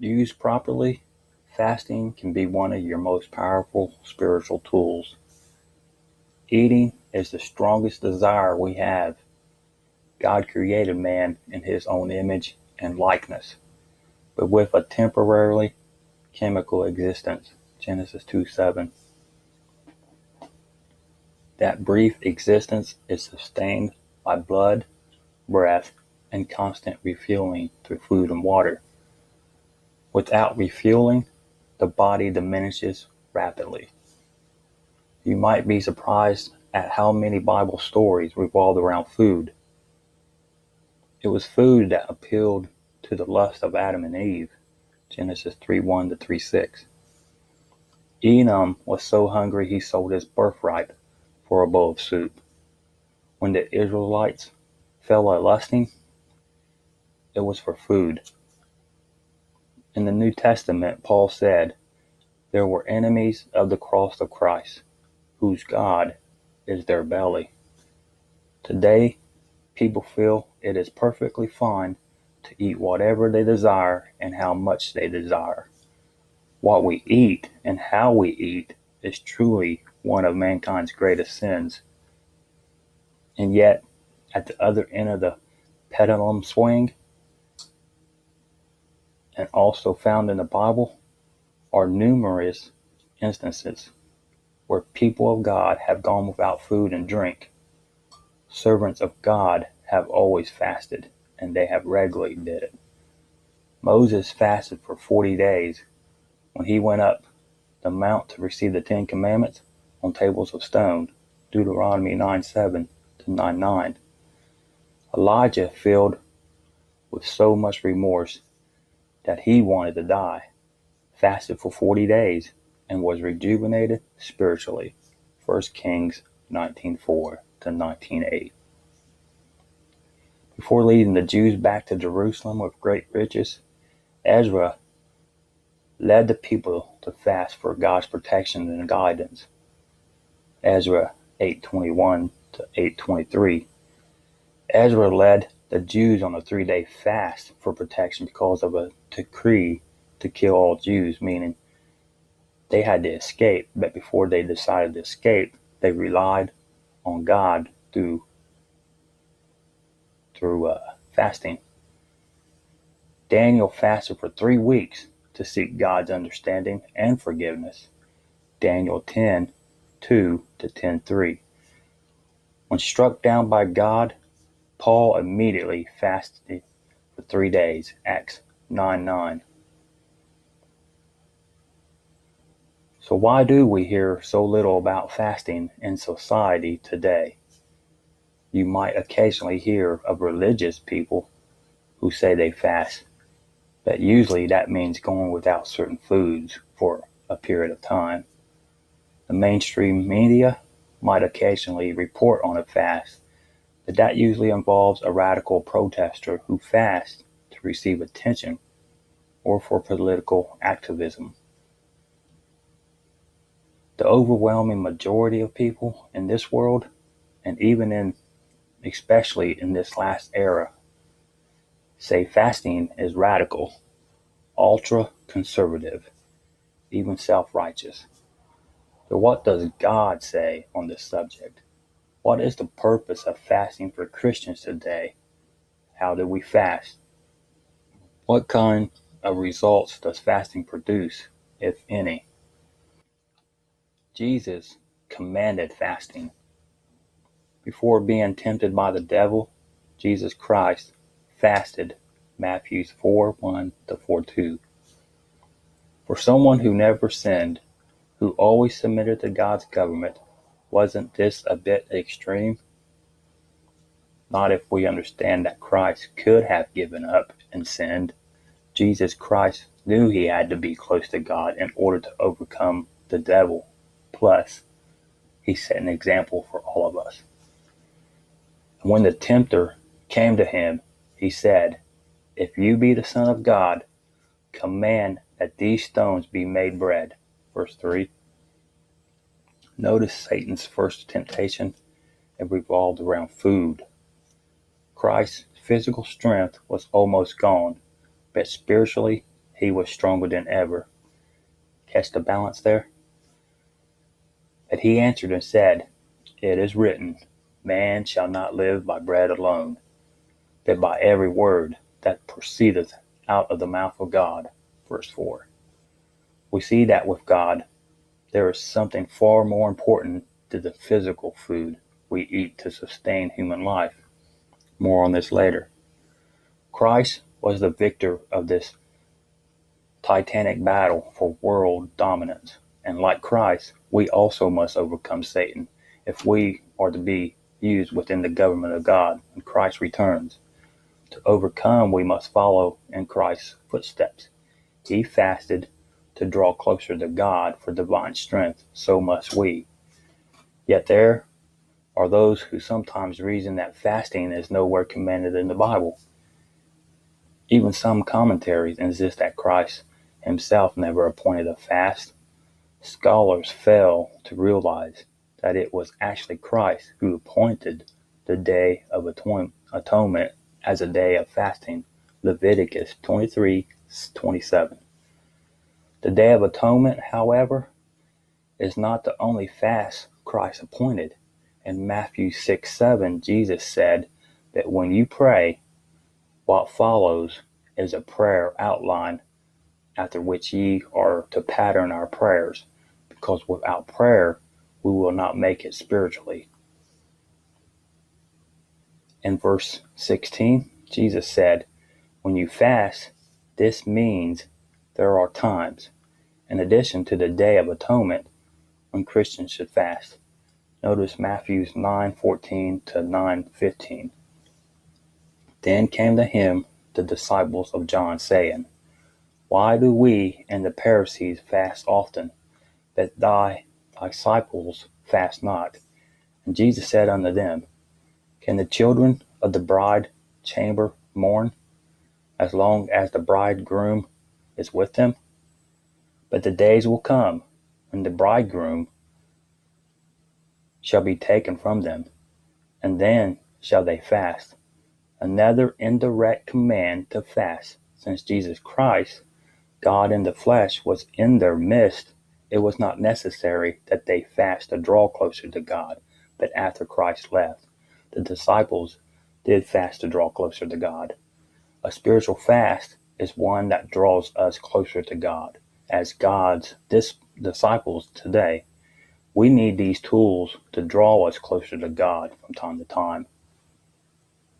Used properly, fasting can be one of your most powerful spiritual tools. Eating is the strongest desire we have. God created man in his own image and likeness, but with a temporarily chemical existence. Genesis 2:7. That brief existence is sustained by blood, breath, and constant refueling through food and water. Without refueling, the body diminishes rapidly. You might be surprised at how many Bible stories revolved around food. It was food that appealed to the lust of Adam and Eve. Genesis 3:1 to 3:6. Edom was so hungry he sold his birthright for a bowl of soup. When the Israelites fell a lusting, it was for food. In the New Testament, Paul said, there were enemies of the cross of Christ, whose God is their belly. Today, people feel it is perfectly fine to eat whatever they desire and how much they desire. What we eat and how we eat is truly one of mankind's greatest sins. And yet, at the other end of the pendulum swing, and also found in the Bible, are numerous instances where people of God have gone without food and drink. Servants of God have always fasted, and they have regularly did it. Moses fasted for 40 days when he went up the mount to receive the 10 Commandments on tables of stone, Deuteronomy 9:7 to 9:9. Elijah, filled with so much remorse that he wanted to die, fasted for 40 days and was rejuvenated spiritually. 1 Kings 19:4 to 19:8. Before leading the Jews back to Jerusalem with great riches, Ezra led the people to fast for God's protection and guidance. Ezra 8:21 to 8:23. Ezra led the Jews on a 3-day fast for protection because of a decree to kill all Jews, meaning they had to escape, but before they decided to escape, they relied on God through fasting. Daniel fasted for 3 weeks to seek God's understanding and forgiveness. Daniel 10:2 to 10:3. When struck down by God, Paul immediately fasted for 3 days. Acts 9:9. So why do we hear so little about fasting in society today? You might occasionally hear of religious people who say they fast, but usually that means going without certain foods for a period of time. The mainstream media might occasionally report on a fast, but that usually involves a radical protester who fasts to receive attention or for political activism. The overwhelming majority of people in this world, and especially in this last era, say fasting is radical, ultra-conservative, even self-righteous. So what does God say on this subject? What is the purpose of fasting for Christians today? How do we fast? What kind of results does fasting produce, if any? Jesus commanded fasting. Before being tempted by the devil, Jesus Christ fasted. Matthew 4:1 to 4:2. For someone who never sinned, who always submitted to God's government, wasn't this a bit extreme? Not if we understand that Christ could have given up and sinned. Jesus Christ knew he had to be close to God in order to overcome the devil. Plus, he set an example for all of us. And when the tempter came to him, he said, "If you be the Son of God, command that these stones be made bread." Verse 3. Notice Satan's first temptation, it revolved around food. Christ's physical strength was almost gone, but spiritually he was stronger than ever. Catch the balance there? But he answered and said, It is written, Man shall not live by bread alone, but by every word that proceedeth out of the mouth of God. Verse 4. We see that with God, there is something far more important than the physical food we eat to sustain human life. More on this later. Christ was the victor of this titanic battle for world dominance. And like Christ, we also must overcome Satan if we are to be used within the government of God when Christ returns. To overcome, we must follow in Christ's footsteps. He fasted to draw closer to God for divine strength, so must we. Yet there are those who sometimes reason that fasting is nowhere commanded in the Bible. Even some commentaries insist that Christ himself never appointed a fast. Scholars fail to realize that it was actually Christ who appointed the Day of Atonement as a day of fasting. Leviticus 23:27. The Day of Atonement, however, is not the only fast Christ appointed. In Matthew 6:7, Jesus said that when you pray, what follows is a prayer outline after which ye are to pattern our prayers, because without prayer we will not make it spiritually. In verse 16, Jesus said, when you fast, this means there are times, in addition to the Day of Atonement, when Christians should fast. Notice Matthew 9:14 to 9:15. Then came to him the disciples of John, saying, Why do we and the Pharisees fast often, but thy disciples fast not? And Jesus said unto them, Can the children of the bride chamber mourn, as long as the bridegroom is with them? But the days will come, when the bridegroom shall be taken from them, and then shall they fast. Another indirect command to fast, since Jesus Christ, God in the flesh, was in their midst. It was not necessary that they fast to draw closer to God, but after Christ left, the disciples did fast to draw closer to God. A spiritual fast is one that draws us closer to God. As God's disciples today, we need these tools to draw us closer to God from time to time.